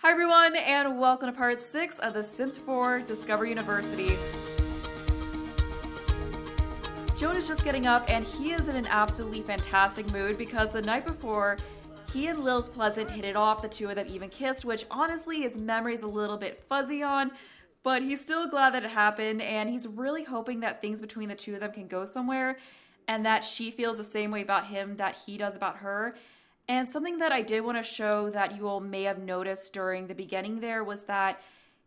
Hi everyone, and welcome to part 6 of The Sims 4 Discover University. Jonah's just getting up, and he is in an absolutely fantastic mood because the night before, he and Lilith Pleasant hit it off. The two of them even kissed, which honestly his memory's a little bit fuzzy on, but he's still glad that it happened, and he's really hoping that things between the two of them can go somewhere, and that she feels the same way about him that he does about her. And something that I did want to show that you all may have noticed during the beginning there was that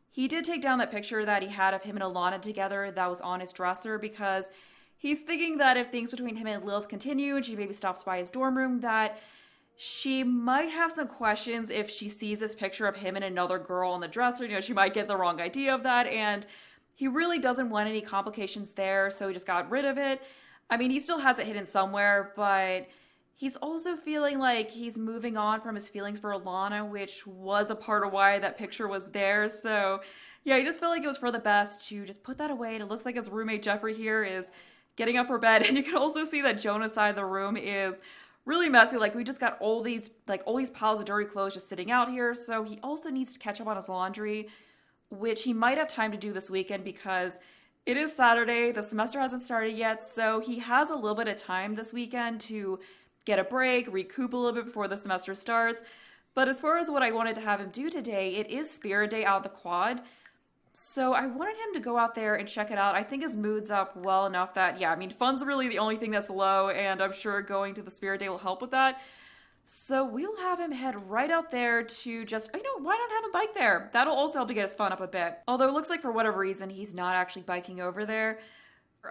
he did take down that picture that he had of him and Alana together that was on his dresser, because he's thinking that if things between him and Lilith continue and she maybe stops by his dorm room, that she might have some questions if she sees this picture of him and another girl on the dresser. You know, she might get the wrong idea of that, and he really doesn't want any complications there, so he just got rid of it. I mean, he still has it hidden somewhere, but he's also feeling like he's moving on from his feelings for Alana, which was a part of why that picture was there. So yeah, he just felt like it was for the best to just put that away. And it looks like his roommate Jeffrey here is getting up for bed. And you can also see that Jonah's side of the room is really messy. Like, we just got all these piles of dirty clothes just sitting out here. So he also needs to catch up on his laundry, which he might have time to do this weekend because it is Saturday. The semester hasn't started yet. So he has a little bit of time this weekend to get a break, recoup a little bit before the semester starts. But as far as what I wanted to have him do today, it is Spirit Day out of the quad. So I wanted him to go out there and check it out. I think his mood's up well enough that, yeah, I mean, fun's really the only thing that's low, and I'm sure going to the Spirit Day will help with that. So we'll have him head right out there to just, you know, why not have him bike there? That'll also help to get his fun up a bit. Although it looks like for whatever reason, he's not actually biking over there.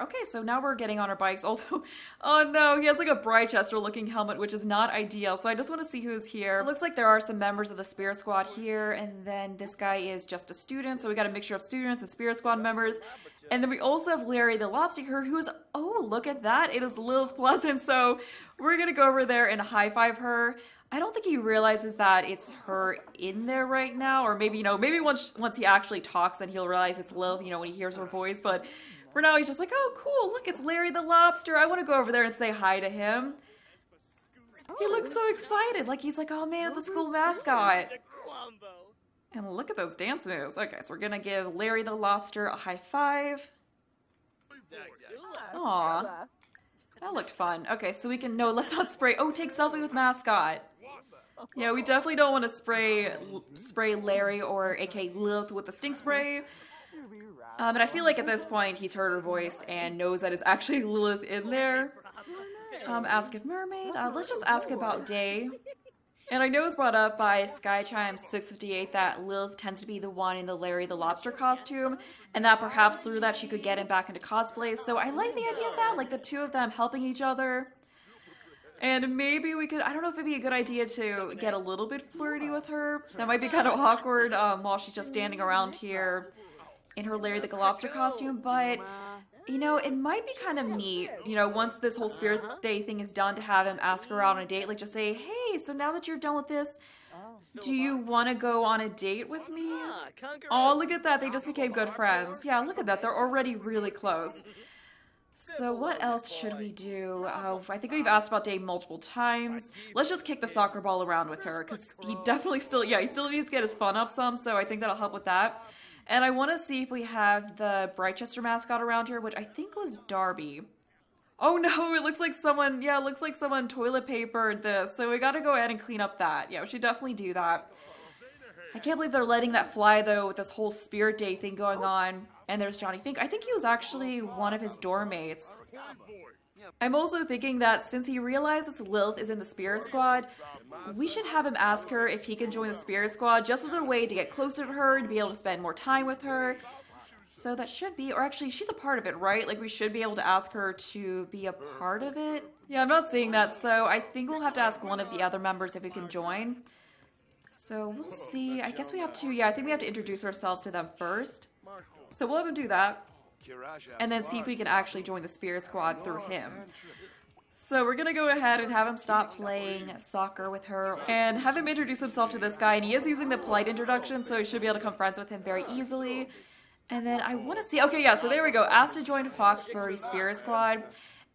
Okay, so now we're getting on our bikes, although, oh no, he has like a Brychester looking helmet, which is not ideal, so I just want to see who's here. It looks like there are some members of the Spirit Squad here, and then this guy is just a student, so we got a mixture of students and Spirit Squad members. And then we also have Larry the Lobster here, who is, oh, look at that, it is Lilith Pleasant, so we're gonna go over there and high-five her. I don't think he realizes that it's her in there right now, or maybe, you know, maybe once he actually talks, then he'll realize it's Lilith, you know, when he hears her voice, but for now, he's just like, oh, cool, look, it's Larry the Lobster. I want to go over there and say hi to him. He looks so excited. Like, he's like, oh, man, it's a school mascot. And look at those dance moves. Okay, so we're going to give Larry the Lobster a high five. Aw, that looked fun. Okay, so we can, no, let's not spray. Oh, take selfie with mascot. Yeah, we definitely don't want to spray Larry or aka Lilith with the stink spray. And I feel like at this point he's heard her voice and knows that it's actually Lilith in there. Ask if mermaid. Let's just ask about day. And I know it's brought up by SkyChime658 that Lilith tends to be the one in the Larry the Lobster costume, and that perhaps through that she could get him back into cosplay. So I like the idea of that, like the two of them helping each other. And maybe we could, I don't know if it'd be a good idea to get a little bit flirty with her. That might be kind of awkward while she's just standing around here in her Larry the Lobster costume, but, you know, it might be kind of neat, you know, once this whole Spirit Day thing is done, to have him ask her out on a date, like just say, hey, so now that you're done with this, do you want to go on a date with me? Oh, look at that, they just became good friends. Yeah, look at that, they're already really close. So what else should we do? I think we've asked about Day multiple times. Let's just kick the soccer ball around with her, because he definitely still, yeah, he still needs to get his fun up some, so I think that'll help with that. And I want to see if we have the Brychester mascot around here, which I think was Darby. Oh no, it looks like someone, yeah, it looks like someone toilet papered this, so we gotta go ahead and clean up that. Yeah, we should definitely do that. I can't believe they're letting that fly, though, with this whole Spirit Day thing going on. And there's Johnny Fink. I think he was actually one of his dorm mates. I'm also thinking that since he realizes Lilith is in the Spirit Squad, we should have him ask her if he can join the Spirit Squad just as a way to get closer to her, to be able to spend more time with her. So that should be, or actually she's a part of it, right? Like, we should be able to ask her to be a part of it. Yeah, I'm not seeing that, so I think we'll have to ask one of the other members if we can join. So we'll see. I guess we have to, yeah, I think we have to introduce ourselves to them first. So we'll have him do that, and then see if we can actually join the Spirit Squad through him. So we're gonna go ahead and have him stop playing soccer with her and have him introduce himself to this guy, and he is using the polite introduction, so he should be able to become friends with him very easily. And then I want to see, okay, yeah, so there we go, asked to join Foxbury Spirit Squad,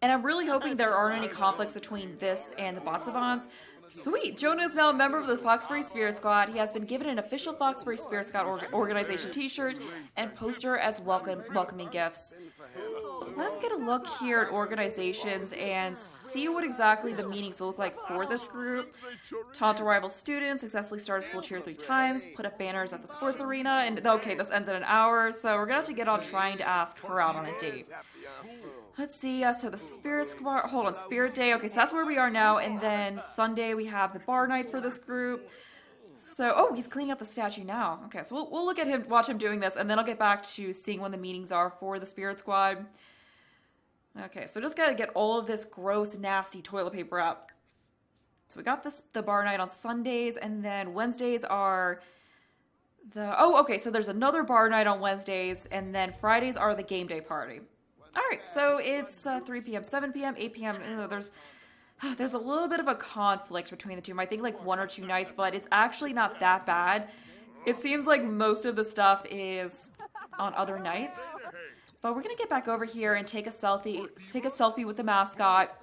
and I'm really hoping there aren't any conflicts between this and the Botsavans. Sweet! Jonah is now a member of the Foxbury Spirit Squad. He has been given an official Foxbury Spirit Squad organization t-shirt and poster as welcoming gifts. Let's get a look here at organizations and see what exactly the meetings look like for this group. Taunt rival students, successfully start a school cheer 3 times, put up banners at the sports arena, and okay, this ends in an hour, so we're gonna have to get on trying to ask her out on a date. Let's see, so the Spirit Squad, hold on, Spirit Day, okay, so that's where we are now, and then Sunday we have the bar night for this group. So, oh, he's cleaning up the statue now. Okay, so we'll look at him, watch him doing this, and then I'll get back to seeing when the meetings are for the Spirit Squad. Okay, so just gotta get all of this gross, nasty toilet paper out. So we got the bar night on Sundays, and then Wednesdays are okay, so there's another bar night on Wednesdays, and then Fridays are the game day party. Alright, so it's 3 p.m., 7 p.m., 8 p.m., there's a little bit of a conflict between the two. I think like 1 or 2 nights, but it's actually not that bad. It seems like most of the stuff is on other nights. But we're gonna get back over here and take a selfie with the mascot.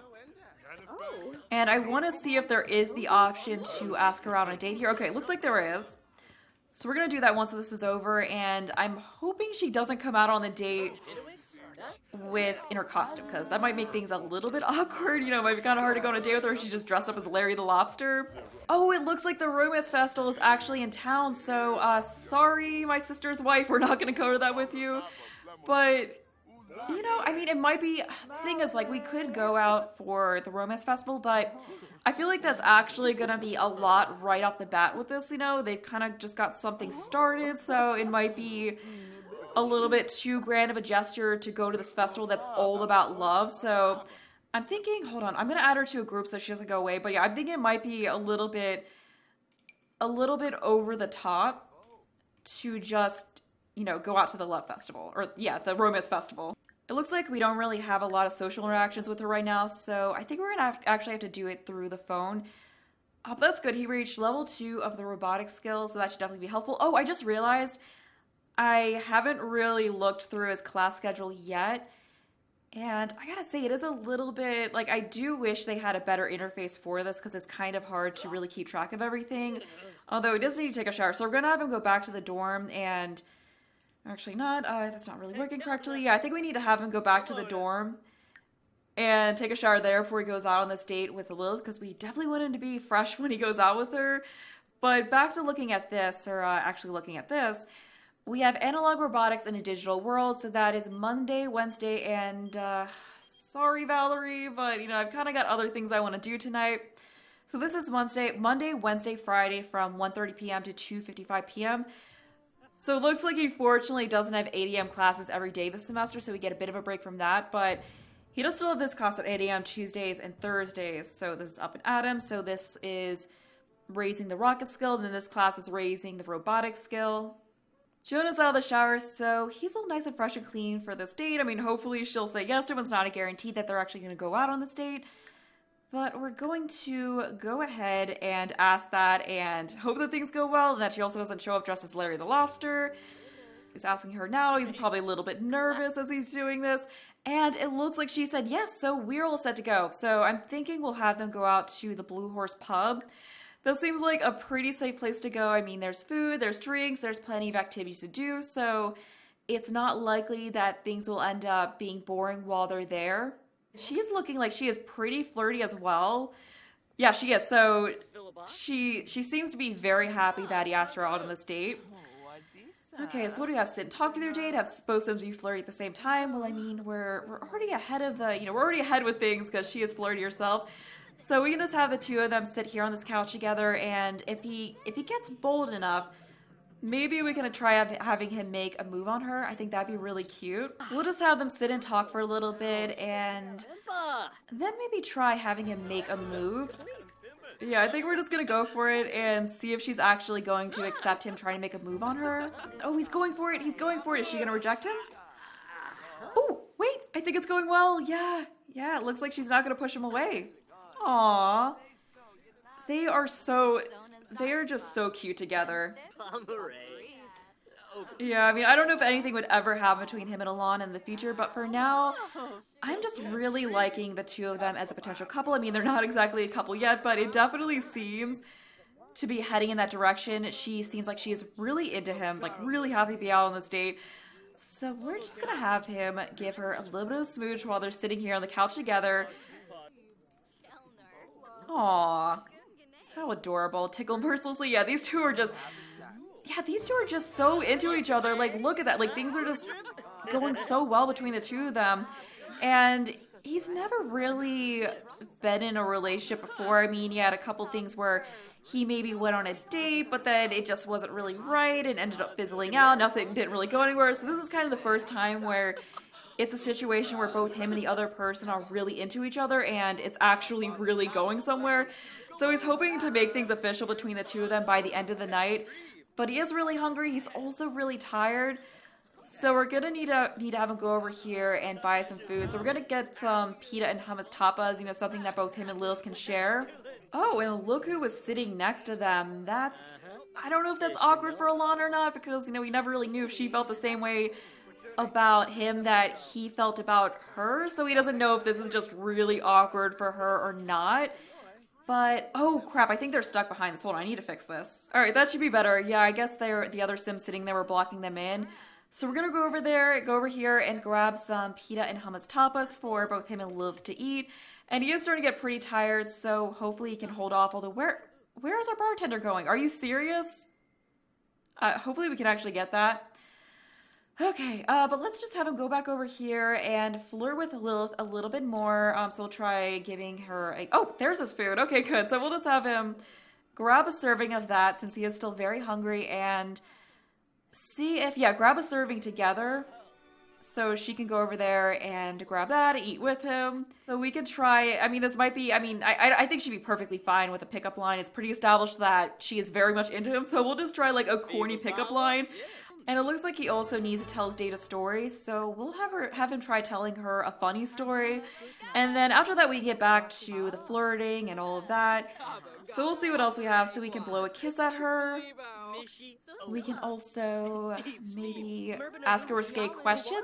And I want to see if there is the option to ask her out on a date here. Okay, it looks like there is. So we're gonna do that once this is over, and I'm hoping she doesn't come out on the date in her costume, because that might make things a little bit awkward. You know, it might be kind of hard to go on a date with her if she's just dressed up as Larry the Lobster. Oh, it looks like the Romance Festival is actually in town, so sorry, my sister's wife, we're not gonna go to that with you. But, you know, I mean, it might be, the thing is, like, we could go out for the Romance Festival, but I feel like that's actually gonna be a lot right off the bat with this, you know? They've kind of just got something started, so it might be a little bit too grand of a gesture to go to this festival that's all about love. So I'm thinking, hold on, I'm gonna add her to a group so she doesn't go away. But yeah, I'm thinking it might be a little bit over the top to just, you know, go out to the love festival, or yeah, the romance festival. It looks like we don't really have a lot of social interactions with her right now, so I think we're gonna actually have to do it through the phone. But that's good. He reached level 2 of the robotic skills, so that should definitely be helpful. Oh, I just realized I haven't really looked through his class schedule yet, and I gotta say, it is a little bit, like, I do wish they had a better interface for this, because it's kind of hard to really keep track of everything, although he does need to take a shower, so we're gonna have him go back to the dorm, and, actually not, that's not really working correctly. Yeah, I think we need to have him go back to the dorm and take a shower there before he goes out on this date with Lilith, because we definitely want him to be fresh when he goes out with her. But back to looking at this, or actually looking at this, we have analog robotics in a digital world, so that is Monday, Wednesday, and sorry Valerie, but you know, I've kind of got other things I want to do tonight. So this is Monday, Wednesday, Friday from 1:30 p.m. to 2:55 p.m. So it looks like he fortunately doesn't have 8 a.m. classes every day this semester, so we get a bit of a break from that, but he does still have this class at 8 a.m. Tuesdays and Thursdays, so this is Up and Atom, so this is raising the rocket skill, and then this class is raising the robotic skill. Jonah's out of the shower, so he's all nice and fresh and clean for this date. I mean, hopefully she'll say yes to him. It's not a guarantee that they're actually going to go out on this date. But we're going to go ahead and ask that and hope that things go well, and that she also doesn't show up dressed as Larry the Lobster. He's asking her now. He's probably a little bit nervous as he's doing this. And it looks like she said yes, so we're all set to go. So I'm thinking we'll have them go out to the Blue Horse Pub. That seems like a pretty safe place to go. I mean, there's food, there's drinks, there's plenty of activities to do, so it's not likely that things will end up being boring while they're there. She is looking like she is pretty flirty as well. Yeah, she is. So she seems to be very happy that he asked her out on this date. Okay, so what do we have? Sit and talk with your date? Have both of you flirty at the same time? Well, I mean, we're already ahead of the, we're already ahead with things because she is flirty herself. So we can just have the two of them sit here on this couch together, and if he gets bold enough, maybe we can try having him make a move on her. I think that'd be really cute. We'll just have them sit and talk for a little bit, and then maybe try having him make a move. Yeah, I think we're just gonna go for it and see if she's actually going to accept him trying to make a move on her. Oh, he's going for it. He's going for it. Is she gonna reject him? Oh, wait. I think it's going well. Yeah, it looks like she's not gonna push him away. Aww. They are just so cute together. Yeah, I mean, I don't know if anything would ever happen between him and Alana in the future, but for now, I'm just really liking the two of them as a potential couple. I mean, they're not exactly a couple yet, but it definitely seems to be heading in that direction. She seems like she is really into him, like really happy to be out on this date. So we're just gonna have him give her a little bit of a smooch while they're sitting here on the couch together. Aww. How adorable. Tickle mercilessly. Yeah, these two are just... Yeah, these two are just so into each other. Like, look at that. Like, things are just going so well between the two of them. And he's never really been in a relationship before. I mean, he had a couple things where he maybe went on a date, but then it just wasn't really right and ended up fizzling out. Nothing didn't really go anywhere. So this is kind of the first time where it's a situation where both him and the other person are really into each other and it's actually really going somewhere. So he's hoping to make things official between the two of them by the end of the night. But he is really hungry. He's also really tired. So we're gonna need to have him go over here and buy some food. So we're gonna get some pita and hummus tapas, you know, something that both him and Lilith can share. Oh, and look who was sitting next to them. I don't know if that's awkward for Alana or not, because, you know, we never really knew if she felt the same way about him that he felt about her. So he doesn't know if this is just really awkward for her or not. But, oh crap, I think they're stuck behind this. Hold on, I need to fix this. Alright, that should be better. Yeah, I guess the other Sims sitting there were blocking them in. So we're gonna go over here and grab some pita and hummus tapas for both him and Lilith to eat. And he is starting to get pretty tired, so hopefully he can hold off. Although, where is our bartender going? Are you serious? Hopefully we can actually get that. Okay, but let's just have him go back over here and flirt with Lilith a little bit more. So we'll try giving her oh, there's his food. Okay, good. So we'll just have him grab a serving of that since he is still very hungry and see if, yeah, grab a serving together. So she can go over there and grab that and eat with him. So we could try, I mean, this might be, I think she'd be perfectly fine with a pickup line. It's pretty established that she is very much into him. So we'll just try like a corny pickup line. And it looks like he also needs to tell his date a story, so we'll have him try telling her a funny story. And then after that we get back to the flirting and all of that. So we'll see what else we have. So we can blow a kiss at her. We can also maybe ask a risque question.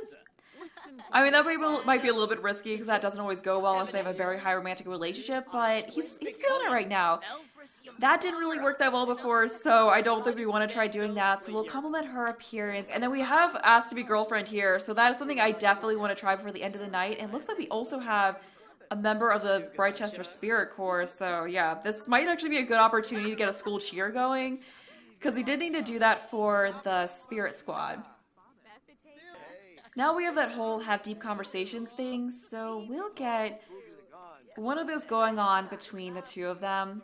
I mean, that might be a little bit risky because that doesn't always go well unless they have a very high romantic relationship, but he's feeling it right now. That didn't really work that well before, so I don't think we want to try doing that. So we'll compliment her appearance. And then we have asked to be girlfriend here, so that is something I definitely want to try before the end of the night. And it looks like we also have a member of the Brightchester Spirit Corps, so yeah, this might actually be a good opportunity to get a school cheer going, because we did need to do that for the Spirit Squad. Now we have that whole have deep conversations thing, so we'll get one of those going on between the two of them.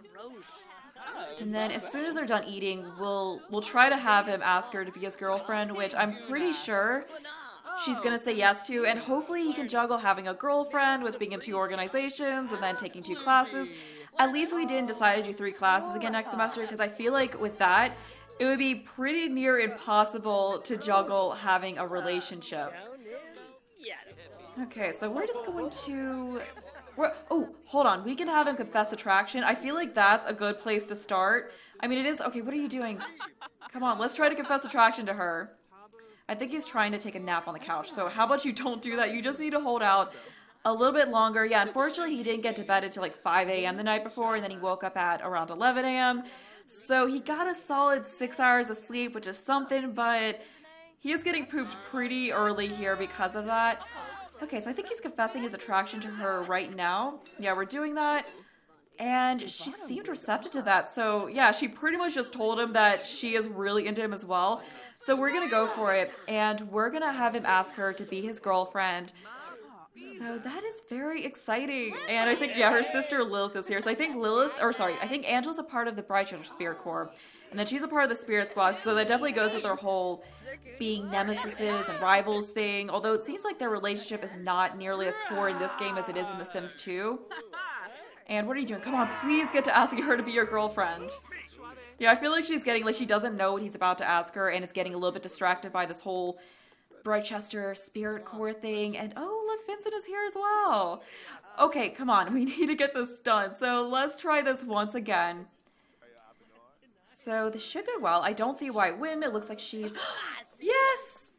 And then as soon as they're done eating, we'll try to have him ask her to be his girlfriend, which I'm pretty sure she's gonna say yes to, and hopefully he can juggle having a girlfriend with being in 2 organizations and then taking 2 classes. At least we didn't decide to do 3 classes again next semester, because I feel like with that, it would be pretty near impossible to juggle having a relationship. Okay, so we're just going to... oh, hold on. We can have him confess attraction. I feel like that's a good place to start. I mean, it is... Okay, what are you doing? Come on, let's try to confess attraction to her. I think he's trying to take a nap on the couch, so how about you don't do that? You just need to hold out a little bit longer. Yeah, unfortunately, he didn't get to bed until like 5 a.m. the night before, and then he woke up at around 11 a.m. So he got a solid 6 hours of sleep, which is something, but he is getting pooped pretty early here because of that. Okay, so I think he's confessing his attraction to her right now. Yeah, we're doing that. And she seemed receptive to that. So yeah, she pretty much just told him that she is really into him as well. So we're gonna go for it. And we're gonna have him ask her to be his girlfriend. So that is very exciting. And I think, yeah, her sister Lilith is here. So I think I think Angela's a part of the Brightchester Spirit Corps. And then she's a part of the Spirit Squad. So that definitely goes with their whole being nemesises and rivals thing. Although it seems like their relationship is not nearly as poor in this game as it is in The Sims 2. And what are you doing? Come on, please get to asking her to be your girlfriend. Yeah, I feel like she's getting, like, she doesn't know what he's about to ask her, and is getting a little bit distracted by this whole Brightchester Spirit Corps thing. And oh, look, Vincent is here as well. Okay, come on, we need to get this done. So let's try this once again. So this should go well. I don't see why it wouldn't. It looks like she's... Yes!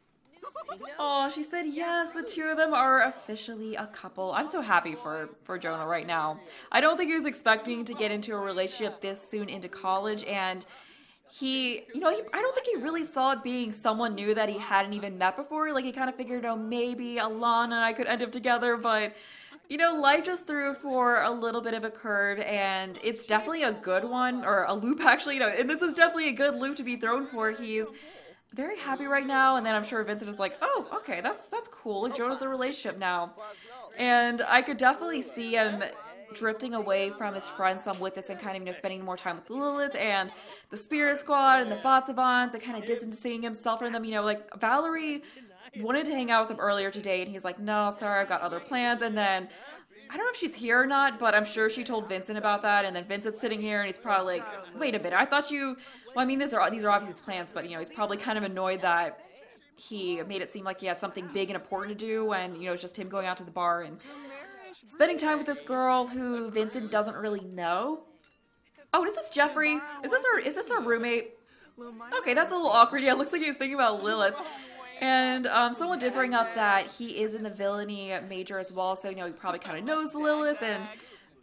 Oh, she said yes, the two of them are officially a couple. I'm so happy for Jonah right now. I don't think he was expecting to get into a relationship this soon into college, and I don't think he really saw it being someone new that he hadn't even met before. Like, he kind of figured, oh, maybe Alana and I could end up together, but, life just threw for a little bit of a curve, and it's definitely a good one, or a loop, actually, and this is definitely a good loop to be thrown for. He's very happy right now, and then I'm sure Vincent is like, oh, okay, that's cool. Like, Jonah's in a relationship now. And I could definitely see him drifting away from his friends some with this and kind of, spending more time with Lilith and the Spirit Squad and the Botsavans and kind of distancing himself from them. Like, Valerie wanted to hang out with him earlier today, and he's like, no, sorry, I've got other plans. And then, I don't know if she's here or not, but I'm sure she told Vincent about that, and then Vincent's sitting here, and he's probably like, wait a minute, I thought you... Well, I mean, these are obviously his plans, but, he's probably kind of annoyed that he made it seem like he had something big and important to do when, it's just him going out to the bar and spending time with this girl who Vincent doesn't really know. Oh, is this Jeffrey? Is this our roommate? Okay, that's a little awkward. Yeah, it looks like he was thinking about Lilith. And someone did bring up that he is in the villainy major as well, so, he probably kind of knows Lilith, and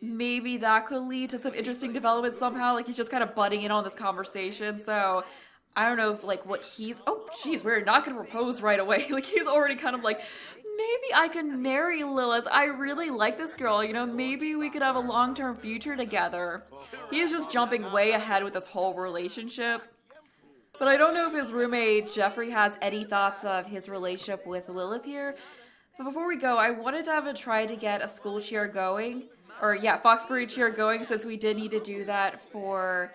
maybe that could lead to some interesting developments somehow. Like, he's just kind of butting in on this conversation, so I don't know if, like, what he's... Oh, jeez, we're not going to propose right away. Like, he's already kind of like, maybe I can marry Lilith. I really like this girl, maybe we could have a long-term future together. He is just jumping way ahead with this whole relationship. But I don't know if his roommate, Jeffrey, has any thoughts of his relationship with Lilith here. But before we go, I wanted to have a try to get a school cheer going. Or, yeah, Foxbury cheer going, since we did need to do that for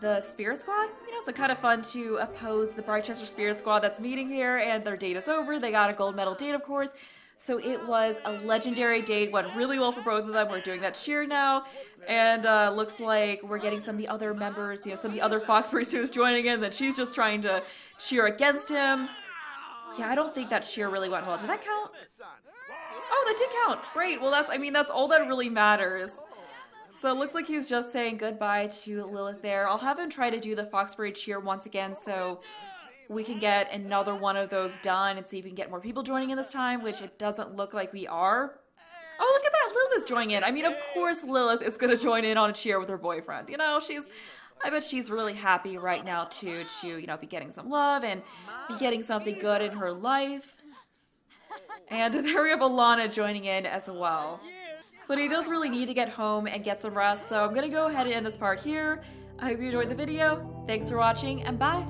the Spirit Squad. So kind of fun to oppose the Brightchester Spirit Squad that's meeting here, and their date is over. They got a gold medal date, of course. So it was a legendary date, went really well for both of them. We're doing that cheer now, and looks like we're getting some of the other members, some of the other Foxbury students joining in, that she's just trying to cheer against him. Yeah, I don't think that cheer really went well. Did that count? Oh, that did count. Great. Well, that's all that really matters. So it looks like he was just saying goodbye to Lilith there. I'll have him try to do the Foxbury cheer once again, so we can get another one of those done and see if we can get more people joining in this time, which it doesn't look like we are. Oh, look at that, Lilith is joining in. I mean, of course Lilith is going to join in on a cheer with her boyfriend. I bet she's really happy right now, too, to, be getting some love and be getting something good in her life. And there we have Alana joining in as well. But he does really need to get home and get some rest, so I'm going to go ahead and end this part here. I hope you enjoyed the video. Thanks for watching, and bye!